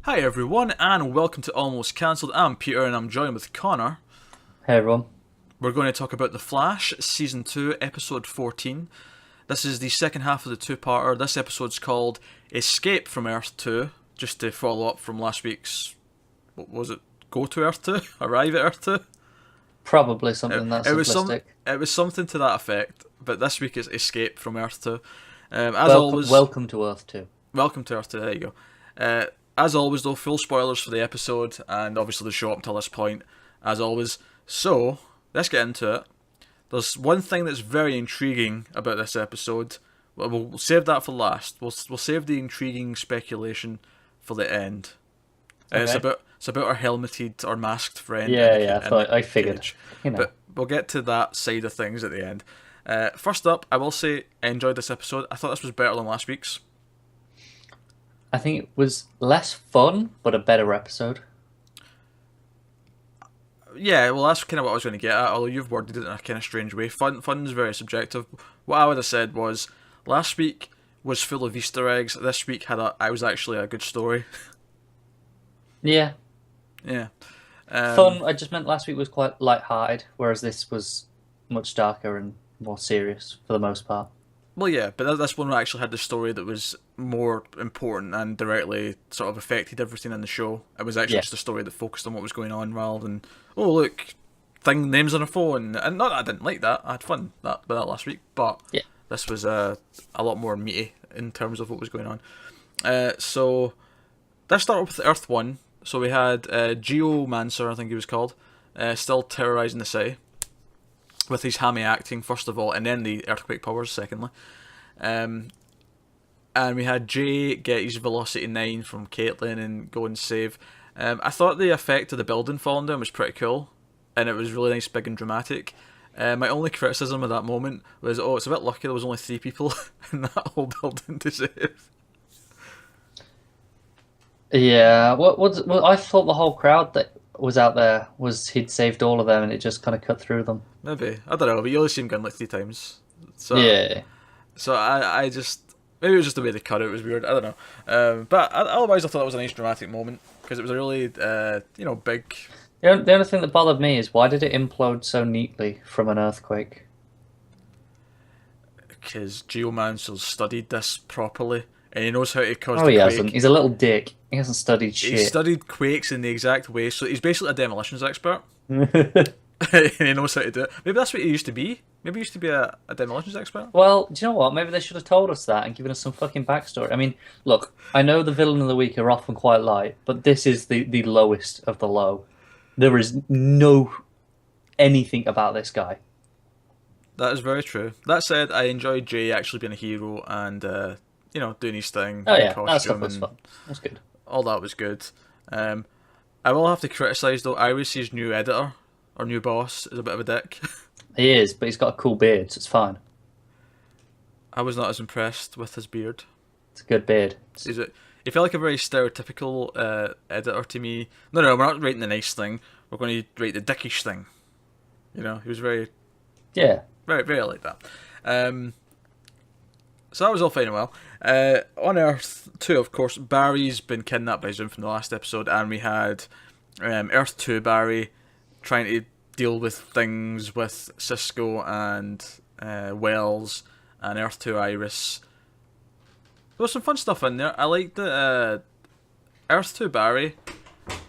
Hi everyone, and welcome to Almost Cancelled. I'm Peter, and I'm joined with Connor. Hey everyone. We're going to talk about The Flash, Season 2, Episode 14. This is the second half of the two-parter. This episode's called Escape from Earth 2, just to follow up from last week's, what was it, Go to Earth 2? Arrive at Earth 2? Probably It, something that it was some, simplistic. it was something to that effect, but this week is Escape from Earth 2. As Welcome, always, welcome to Earth 2. welcome to Earth 2, there you go. As always, though, full spoilers for the episode, and obviously the show up until this point, as always. So, let's get into it. There's one thing that's very intriguing about this episode. We'll save that for last. We'll save the intriguing speculation for the end. Okay. It's about our helmeted or masked friend Yeah, in yeah. I figured. cage. You know, But we'll get to that side of things at the end. First up, I will say I enjoyed this episode. I thought this was better than last week's. I think it was less fun, but a better episode. Yeah, well, that's kind of what I was going to get at. Although you've worded it in a kind of strange way. Fun is very subjective. What I would have said was last week was full of Easter eggs. This week I was actually a good story. Yeah, Yeah. fun. I just meant last week was quite light-hearted, whereas this was much darker and more serious for the most part. Well, yeah, but this one actually had the story that was more important and directly sort of affected everything in the show. It was actually Yeah, just a story that focused on what was going on rather than, oh look, names on a phone. And not that I didn't like that. I had fun with that last week, but yeah. this was a lot more meaty in terms of what was going on. So let's start off with Earth 1. So we had Geomancer, I think he was called, still terrorising the city with his hammy acting, first of all, and then the earthquake powers, secondly. Um, and we had Jay get his Velocity 9 from Caitlin and go and save. I thought the effect of the building falling down was pretty cool, and it was really nice, big and dramatic. My only criticism of that moment was, it's a bit lucky there was only 3 people in that whole building to save. Yeah. What I thought the whole crowd that was out there was he'd saved all of them, and it just kind of cut through them. Maybe, I don't know, but you only see him going like 3 times. So, Yeah. I just, maybe it was just the way they cut it, was weird, I don't know. But otherwise I thought it was a nice dramatic moment, because it was a really, big. The only thing that bothered me is why did it implode so neatly from an earthquake? Because Geomancer's studied this properly, and he knows how to cause Oh, the he hasn't. quake. He's a little dick. He hasn't studied He shit. studied quakes in the exact way, so he's basically a demolitions expert, and he knows how to do it. Maybe that's what he used to be. Maybe he used to be a demolitions expert. Well, do you know what? Maybe they should have told us that and given us some fucking backstory. I mean, look, I know the villain of the week are often quite light, but this is the lowest of the low. There is no anything about this guy. That is very true. That said, I enjoyed Jay actually being a hero and doing his thing Oh in yeah, that stuff costume was and fun. That's good. all that was good. Um, I will have to criticise though. Iris's new editor or new boss is a bit of a dick. He is, but he's got a cool beard, so it's fine. I was not as impressed with his beard. It's a good beard. Is it? He felt like a very stereotypical editor to me. No, no, we're not writing the nice thing. We're going to write the dickish thing. He was very, Yeah, very, very like that. So that was all fine and well. On Earth 2, of course, Barry's been kidnapped by Zoom from the last episode, and we had Earth 2 Barry trying to deal with things with Cisco and Wells, and Earth 2 Iris. There was some fun stuff in there. I liked that Earth 2 Barry.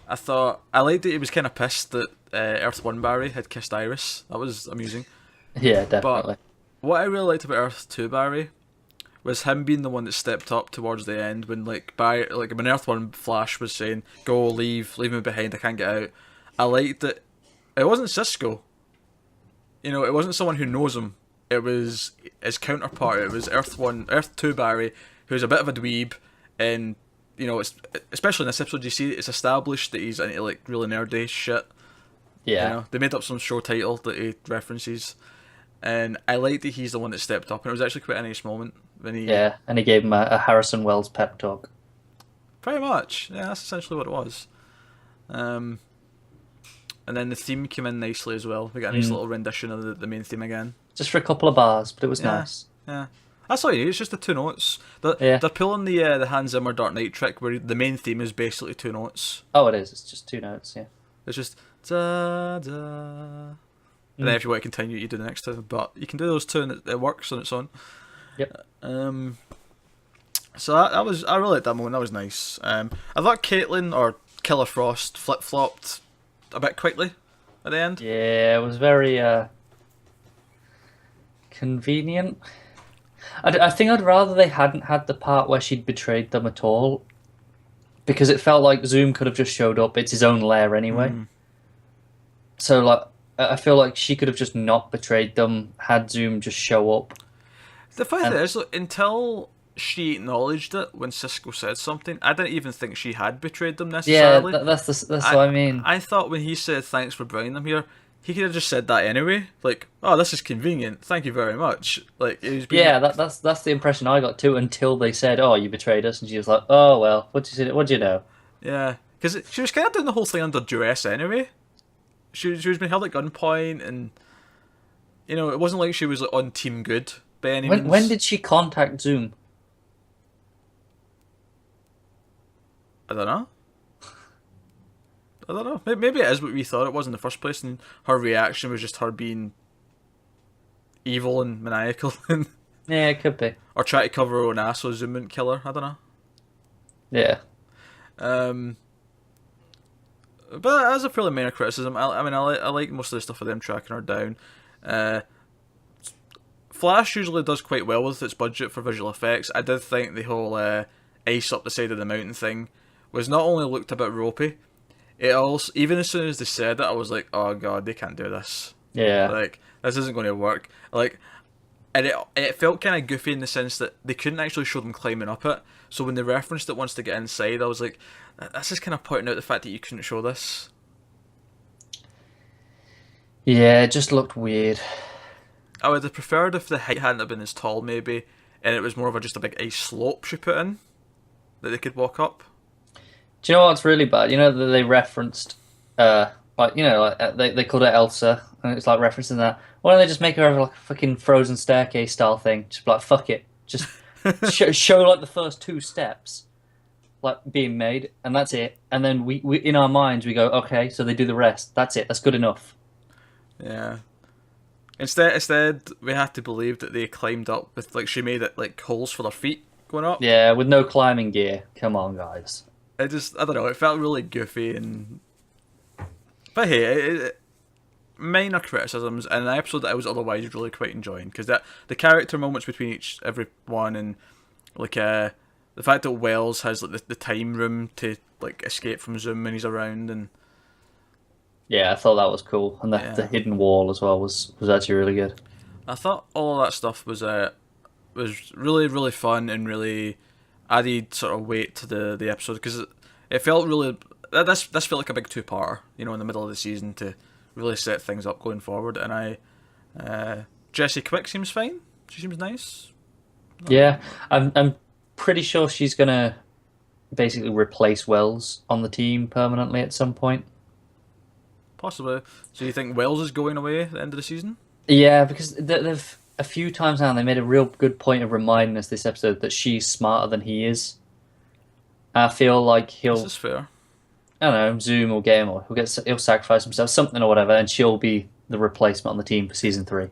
I liked that he was kind of pissed that Earth 1 Barry had kissed Iris. That was amusing. yeah, But definitely. what I really liked about Earth 2 Barry was him being the one that stepped up towards the end when when Earth 1 Flash was saying, "Go, leave me behind, I can't get out." I liked that it wasn't Cisco. It wasn't someone who knows him. It was his counterpart. It was Earth 2 Barry, who's a bit of a dweeb, and especially in this episode, you see it's established that he's into like really nerdy shit. Yeah, They made up some show title that he references, and I liked that he's the one that stepped up, and it was actually quite a nice moment when he. yeah, and he gave him a Harrison Wells pep talk. Pretty much, yeah, that's essentially what it was. Um, and then the theme came in nicely as well. We got a nice Mm. little rendition of the main theme again. Just for a couple of bars, but it was Yeah, nice. yeah. That's all you need. It's just the two notes. Yeah. They're pulling the Hans Zimmer Dark Knight trick, where the main theme is basically two notes. Oh, it is. It's just two notes. Yeah. It's just da da, and then if you want to continue, you do the next two. But you can do those two, and it works on its own. Yep. So that was, I really liked that moment. That was nice. I thought Caitlyn or Killer Frost flip flopped a bit quickly at the end. Yeah, it was very convenient. I think I'd rather they hadn't had the part where she'd betrayed them at all, because it felt like Zoom could have just showed up. It's his own lair anyway. So like, I feel like she could have just not betrayed them had Zoom just show up. The fact is, look, until she acknowledged it when Cisco said something, I didn't even think she had betrayed them necessarily. Yeah, that's what I mean. I thought when he said thanks for bringing them here, he could have just said that anyway. Like, oh, this is convenient. Thank you very much. Like, it was being... Yeah, that's the impression I got too, until they said, "Oh, you betrayed us," and she was like, "Oh well, what do you know?" Yeah, because she was kind of doing the whole thing under duress anyway. She was being held at gunpoint, and you know, it wasn't like she was like on team good by any means. When did she contact Zoom? I don't know. Maybe it is what we thought it was in the first place, and her reaction was just her being evil and maniacal, and Yeah, it could be. or try to cover her own ass so Zoom wouldn't kill her. I don't know. Yeah. But as a fairly minor criticism, I like most of the stuff of them tracking her down. Flash usually does quite well with its budget for visual effects. I did think the whole ice up the side of the mountain thing was not only looked a bit ropey, it also, even as soon as they said it, I was like, oh god, they can't do this. Yeah. Like, this isn't going to work. Like, and it felt kind of goofy in the sense that they couldn't actually show them climbing up it. So when they referenced it once to get inside, I was like, this is kind of pointing out the fact that you couldn't show this. Yeah, it just looked weird. I would have preferred if the height hadn't have been as tall, maybe, and it was more of just a big ice slope she put in that they could walk up. Do you know what's really bad? You know that they referenced, they called her Elsa, and it's like referencing that. Why don't they just make her have like a fucking Frozen staircase style thing? Just be like, fuck it, just show like the first two steps, like being made, and that's it. And then we in our minds we go, okay, so they do the rest. That's it. That's good enough. Yeah. Instead, we had to believe that they climbed up with, like, she made it like holes for their feet going up. Yeah, with no climbing gear. Come on, guys. I don't know. It felt really goofy, but hey, minor criticisms in an episode that I was otherwise really quite enjoying, because the character moments between every one, and like the fact that Wells has like the time room to like escape from Zoom when he's around, and Yeah, I thought that was cool, and the hidden wall as well was actually really good. I thought all of that stuff was really, really fun and really added sort of weight to the episode, because it felt really, this felt like a big two-parter, you know, in the middle of the season to really set things up going forward. And Jessie Quick seems fine. She seems nice. Yeah, I'm pretty sure she's gonna basically replace Wells on the team permanently at some point. Possibly. So you think Wells is going away at the end of the season? Yeah, because they've a few times now they made a real good point of reminding us this episode that she's smarter than he is. I feel like This is fair. I don't know, Zoom will get him, or he'll sacrifice himself, something or whatever, and she'll be the replacement on the team for season 3.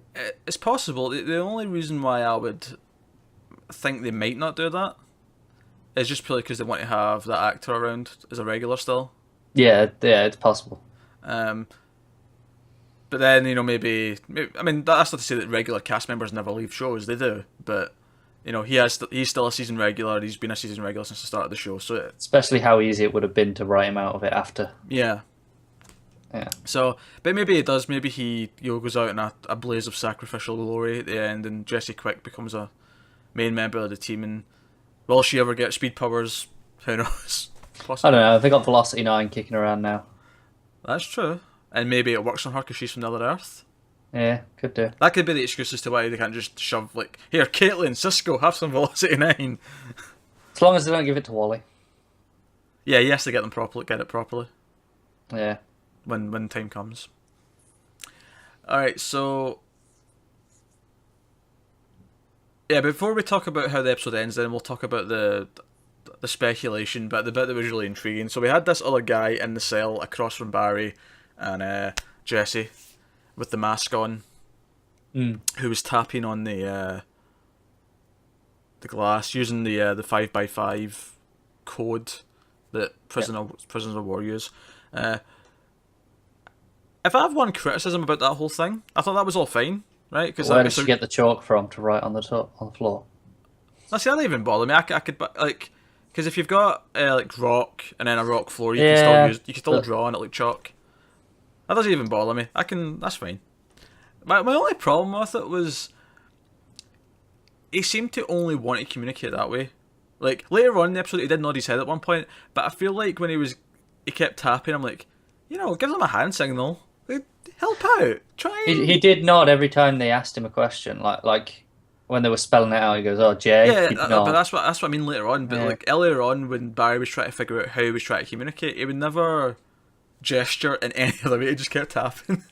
It's possible. The only reason why I would think they might not do that is just purely because they want to have that actor around as a regular still. Yeah, it's possible. But then, you know, maybe I mean, that's not to say that regular cast members never leave shows. They do, but you know, he's still a season regular. He's been a season regular since the start of the show. So especially how easy it would have been to write him out of it after. Yeah. So, but maybe it does. Maybe he goes out in a blaze of sacrificial glory at the end, and Jessie Quick becomes a main member of the team. And will she ever get speed powers? Who knows? Possibly. I don't know. They got Velocity 9 kicking around now. That's true. And maybe it works on her because she's from the other Earth. Yeah, could do. That could be the excuse as to why they can't just shove, like, here, Caitlyn, Cisco, have some Velocity 9. As long as they don't give it to Wally. Yeah, he has to get it properly. Yeah. When time comes. Alright, so Yeah, before we talk about how the episode ends, then we'll talk about the speculation, but the bit that was really intriguing. So we had this other guy in the cell across from Barry and Jesse with the mask on, who was tapping on the glass using the 5x5 code that prisoners of war use. If I have one criticism about that whole thing, I thought that was all fine, right? Cause where did you get the chalk from to write on the floor? Now, see, that didn't even bother me. I could like, because if you've got like rock and then a rock floor, you can still draw on it like chalk. That doesn't even bother me. That's fine. My only problem with it was he seemed to only want to communicate that way. Like later on in the episode, he did nod his head at one point, but I feel like when he kept tapping, I'm like, give them a hand signal. Like, help out. Try. He did nod every time they asked him a question, like when they were spelling it out. He goes, "Oh, Jay." Yeah, but that's what I mean later on. But like earlier on, when Barry was trying to figure out how he was trying to communicate, he would never gesture in any other way. He just kept tapping.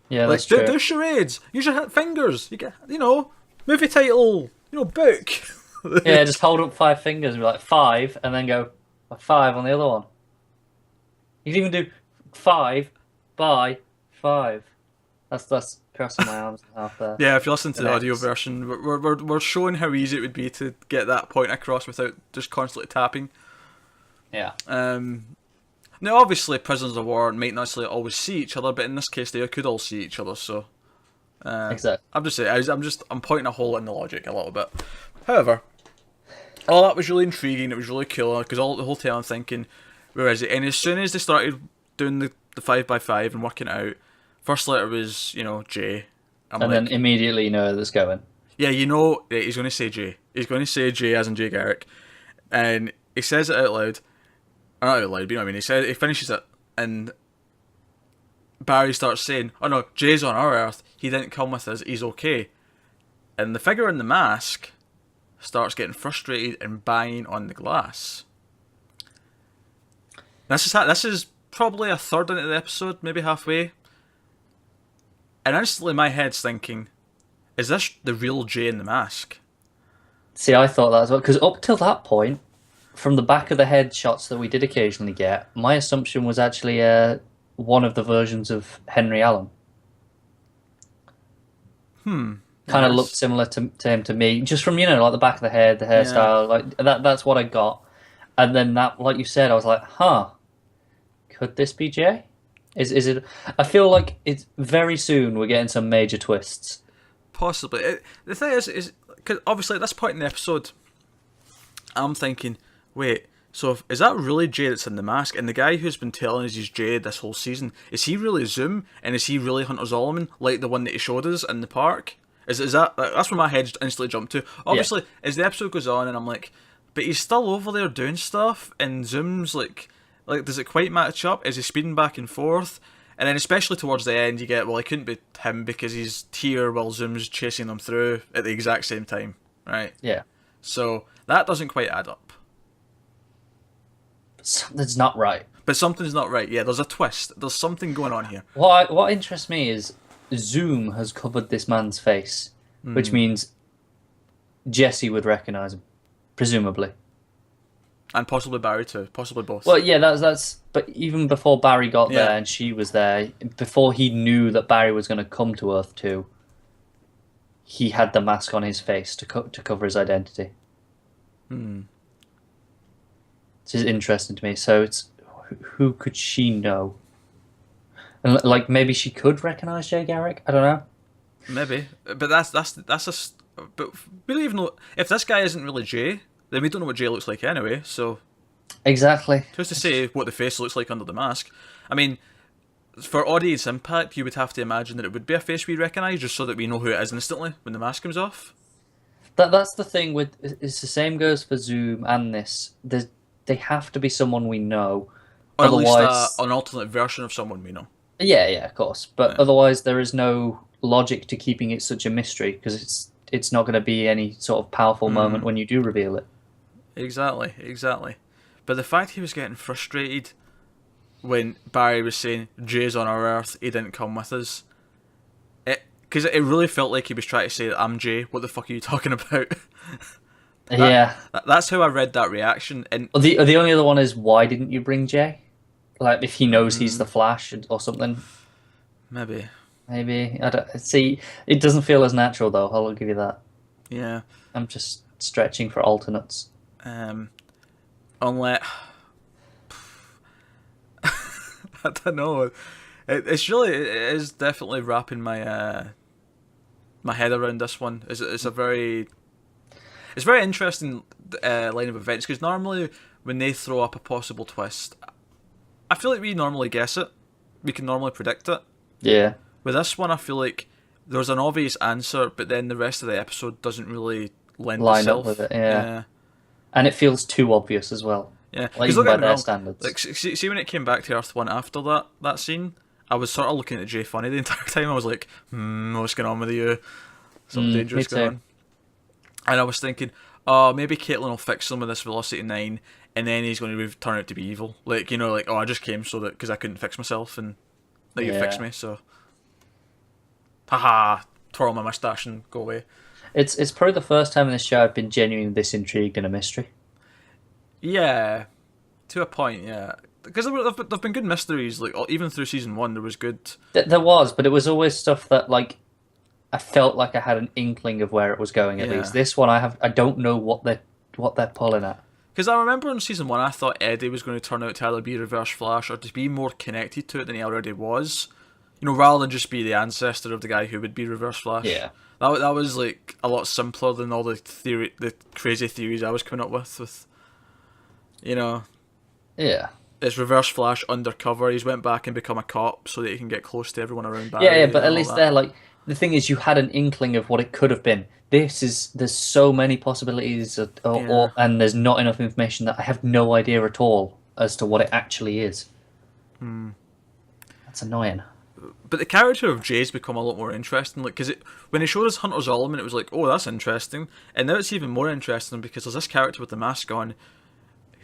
Yeah, like, that's true. Do charades. Use your fingers. You get, movie title. Book. Yeah, just hold up 5 fingers and be like 5, and then go 5 on the other one. You can even do 5 by 5. That's crossing my arms in half there. Yeah, if you listen to the audio version, we're showing how easy it would be to get that point across without just constantly tapping. Yeah. Now, obviously, prisoners of war might not necessarily always see each other, but in this case, they could all see each other. So, exactly. I'm just saying, I'm pointing a hole in the logic a little bit. However, all that was really intriguing. It was really cool because the whole time I'm thinking, where is it? And as soon as they started doing the 5x5 and working it out, first letter was J. Then immediately you know where that's going. Yeah, he's going to say J. He's going to say J as in Jay Garrick, and he says it out loud. Or not out loud, but you know what I mean. He finishes it, and Barry starts saying, "Oh no, Jay's on our Earth. He didn't come with us. He's okay." And the figure in the mask starts getting frustrated and banging on the glass. This is probably a third into the episode, maybe halfway. And instantly my head's thinking, is this the real Jay in the mask? See, I thought that as well, because up till that point, from the back of the head shots that we did occasionally get, my assumption was actually one of the versions of Henry Allen. Kind of looked similar to him to me, just from like the back of the head, the hairstyle, like that's what I got. And then that, like you said, I was like, huh, could this be Jay? Is it? I feel like it's very soon we're getting some major twists. Possibly. The thing is because obviously at this point in the episode, I'm thinking, wait, so is that really Jay that's in the mask? And the guy who's been telling us he's Jay this whole season, is he really Zoom? And is he really Hunter Zolomon, like the one that he showed us in the park? Is that's where my head instantly jumped to. Obviously, as the episode goes on, and I'm like, but he's still over there doing stuff, and Zoom's like, does it quite match up? Is he speeding back and forth? And then especially towards the end, you get, well, it couldn't be him because he's here while Zoom's chasing them through at the exact same time, right? Yeah. So that doesn't quite add up. Something's not right. But something's not right. Yeah, there's a twist. There's something going on here. What interests me is Zoom has covered this man's face, which means Jesse would recognise him, presumably. And possibly Barry too. Possibly both. Well, yeah, that's. But even before Barry got there and she was there, before he knew that Barry was going to come to Earth 2, he had the mask on his face to cover his identity. This is interesting to me. So it's who could she know? And like maybe she could recognize Jay Garrick. I don't know. Maybe, but that's but we don't even know if this guy isn't really Jay. Then we don't know what Jay looks like anyway. So exactly, who's to say what the face looks like under the mask? I mean, for audience impact, you would have to imagine that it would be a face we recognise, just so that we know who it is instantly when the mask comes off. That's the thing with it's the same goes for Zoom and this. They have to be someone we know, or otherwise, at least an alternate version of someone we know. Yeah, of course. But otherwise, there is no logic to keeping it such a mystery because it's not going to be any sort of powerful moment when you do reveal it. Exactly. But the fact he was getting frustrated when Barry was saying Jay's on our Earth, he didn't come with us. because it really felt like he was trying to say, "I'm Jay. What the fuck are you talking about?" Yeah. That's how I read that reaction. And Well, the only other one is, why didn't you bring Jay? Like, if he knows he's the Flash or something. maybe, Maybe. I don't see. It doesn't feel as natural though. I'll give you that. yeah. I'm just stretching for alternates. Unless I don't know. It is definitely wrapping my my head around this one. It's very interesting line of events, because normally when they throw up a possible twist, I feel like we normally guess it. We can normally predict it. Yeah. With this one, I feel like there's an obvious answer, but then the rest of the episode doesn't really lend Line itself. up with it. Yeah. And it feels too obvious as well. Yeah, Like, because even look by at me their wrong. standards. Like, see when it came back to Earth One after that scene, I was sort of looking at Jay funny the entire time. I was like, what's going on with you? Something dangerous going on. And I was thinking, oh, maybe Caitlin will fix him with this Velocity 9, and then he's going to turn out to be evil. Like, you know, like, oh, I just came so that because I couldn't fix myself, and you fixed me, so haha, twirl my mustache and go away. It's probably the first time in this show I've been genuinely this intrigued in a mystery. Yeah, to a point, yeah. Because there've been good mysteries, like even through season 1, there was good. There was, but it was always stuff that, like, I felt like I had an inkling of where it was going. At least this one, I don't know what they're pulling at. Because I remember in season 1, I thought Eddie was going to turn out to either be Reverse Flash or to be more connected to it than he already was. You know, rather than just be the ancestor of the guy who would be Reverse Flash. Yeah. That was like a lot simpler than all the crazy theories I was coming up with. You know. Yeah. It's Reverse Flash undercover. He's went back and become a cop so that he can get close to everyone around Barry. Yeah, but at least there, like, the thing is, you had an inkling of what it could have been. There's so many possibilities, and there's not enough information that I have no idea at all as to what it actually is. That's annoying. But the character of Jay's become a lot more interesting, like, because when he showed us Hunter Zolomon, it was like, oh, that's interesting, and now it's even more interesting because there's this character with the mask on,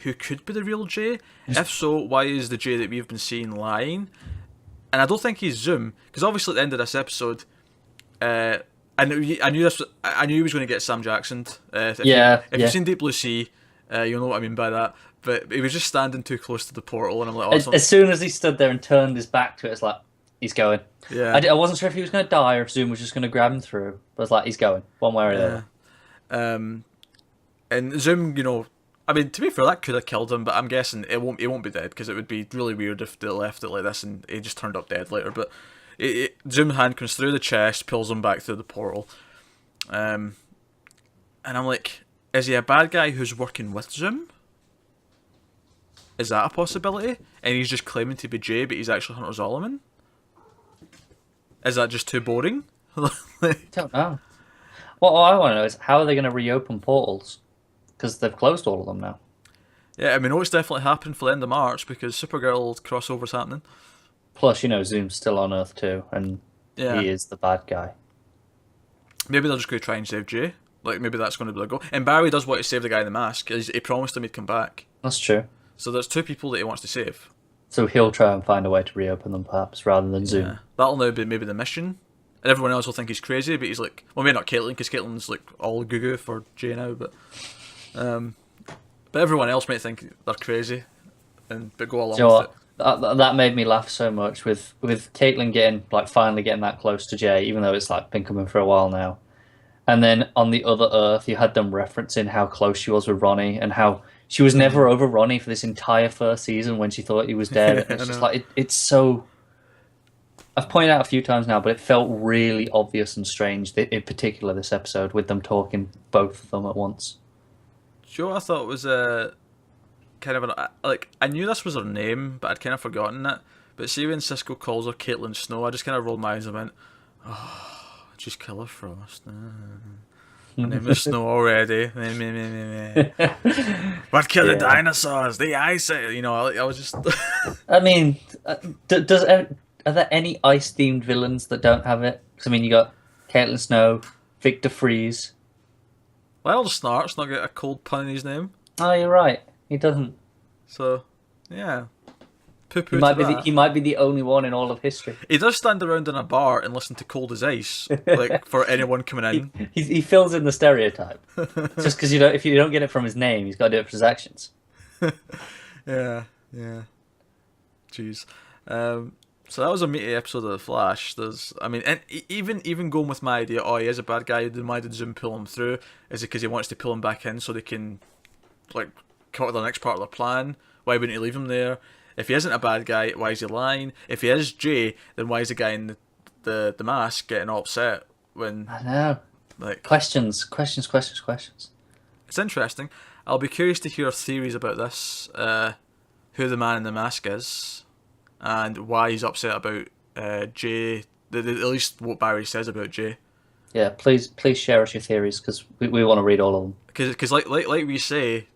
who could be the real Jay. If so, why is the Jay that we've been seeing lying? And I don't think he's Zoom, because obviously at the end of this episode, I knew he was going to get Sam Jackson. If you've seen Deep Blue Sea, you'll know what I mean by that. But he was just standing too close to the portal, and I'm like, as soon as he stood there and turned his back to it, it's like, he's going. Yeah. I wasn't sure if he was going to die or if Zoom was just going to grab him through. But it's like, he's going, one way or the other. And Zoom, you know, I mean, to be fair, that could have killed him, but I'm guessing it won't be dead, because it would be really weird if they left it like this and he just turned up dead later. But Zoom hand comes through the chest, pulls him back through the portal. And I'm like, is he a bad guy who's working with Zoom? Is that a possibility? And he's just claiming to be Jay, but he's actually Hunter Zolomon? Is that just too boring? I don't know. What I want to know is, how are they going to reopen portals? Because they've closed all of them now. Yeah, I mean, it's definitely happened for the end of March, because Supergirl crossover's happening. Plus, you know, Zoom's still on Earth too, and he is the bad guy. Maybe they're just going to try and save Jay. Like, maybe that's going to be the goal. And Barry does want to save the guy in the mask. He promised him he'd come back. That's true. So there's two people that he wants to save. So he'll try and find a way to reopen them, perhaps, rather than Zoom. That'll now be maybe the mission. And everyone else will think he's crazy, but he's like... Well, maybe not Caitlin, because Caitlin's like all goo-goo for Jay now, but everyone else might think they're crazy, but go along with it. That made me laugh so much with Caitlin finally getting that close to Jay, even though it's like been coming for a while now. And then on the other Earth, you had them referencing how close she was with Ronnie and how she was never over Ronnie for this entire first season when she thought he was dead. And it's just like it's so. I've pointed out a few times now, but it felt really obvious and strange, in particular this episode, with them talking both of them at once. Do you know what I thought was kind of I knew this was her name, but I'd kind of forgotten it. But see when Cisco calls her Caitlin Snow, I just kind of rolled my eyes and went, oh, just kill her Frost. Her name is Snow already. What killed the dinosaurs? The ice. You know, I was just... I mean, are there any ice-themed villains that don't have it? Because, I mean, you got Caitlin Snow, Victor Freeze. Lionel Snart's not got a cold pun in his name. Oh, you're right. He doesn't. So, yeah. poo-poo to that. He might be the only one in all of history. He does stand around in a bar and listen to Cold as Ice, like for anyone coming in. He fills in the stereotype. Just because if you don't get it from his name, he's got to do it for his actions. Yeah. Jeez. So that was a meaty episode of The Flash. And even going with my idea, he is a bad guy. Then why did Zoom pull him through? Is it because he wants to pull him back in so they can, like, come up with the next part of their plan? Why wouldn't he leave him there? If he isn't a bad guy, why is he lying? If he is Jay, then why is the guy in the mask getting all upset when? I know. Like questions. It's interesting. I'll be curious to hear theories about this. Who the man in the mask is. And why he's upset about Jay, at least what Barry says about Jay. Yeah, please share us your theories, because we want to read all of them. Because like we say,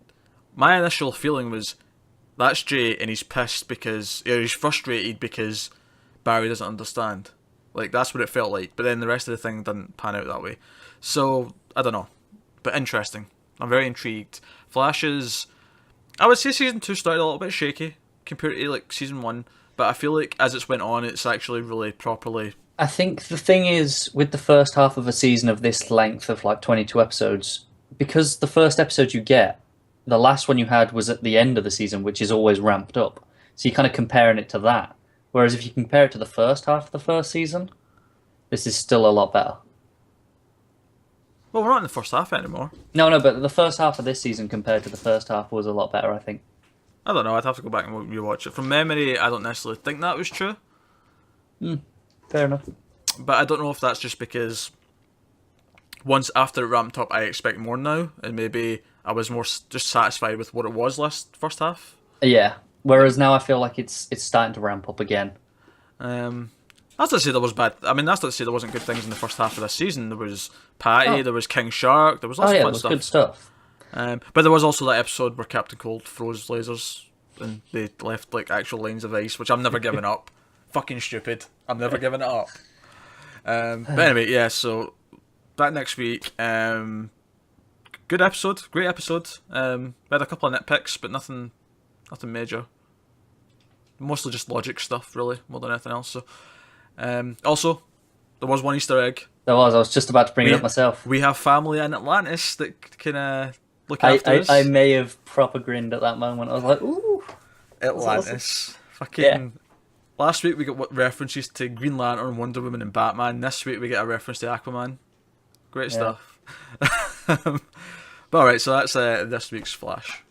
my initial feeling was, that's Jay and he's pissed because, he's frustrated because Barry doesn't understand. Like, that's what it felt like. But then the rest of the thing didn't pan out that way. So, I don't know. But interesting. I'm very intrigued. Flash is, I would say season 2 started a little bit shaky compared to like season 1. But I feel like as it's went on, it's actually really properly. I think the thing is, with the first half of a season of this length of like 22 episodes, because the first episode you get, the last one you had was at the end of the season, which is always ramped up. So you're kind of comparing it to that. Whereas if you compare it to the first half of the first season, this is still a lot better. Well, we're not in the first half anymore. No, but the first half of this season compared to the first half was a lot better, I think. I don't know, I'd have to go back and rewatch it. From memory, I don't necessarily think that was true. Fair enough. But I don't know if that's just because once after it ramped up, I expect more now, and maybe I was more just satisfied with what it was first half. Yeah, whereas now I feel like it's starting to ramp up again. That's not to say there was bad. I mean, that's not to say there wasn't good things in the first half of this season. There was Patty, there was King Shark, there was lots of fun stuff. Good stuff. But there was also that episode where Captain Cold froze lasers and they left like actual lines of ice, which I'm never giving up. Fucking stupid. I'm never giving it up. But anyway, yeah, so back next week. Good episode, great episode. We had a couple of nitpicks, but nothing major. Mostly just logic stuff, really, more than anything else. So, also, there was one Easter egg. There was. I was just about to bring it up myself. We have family in Atlantis that can look after us. I may have proper grinned at that moment. I was like, ooh. Atlantis. Awesome. Fucking. Yeah. Last week we got references to Green Lantern, Wonder Woman, and Batman. This week we get a reference to Aquaman. Great stuff. But alright, so that's this week's Flash.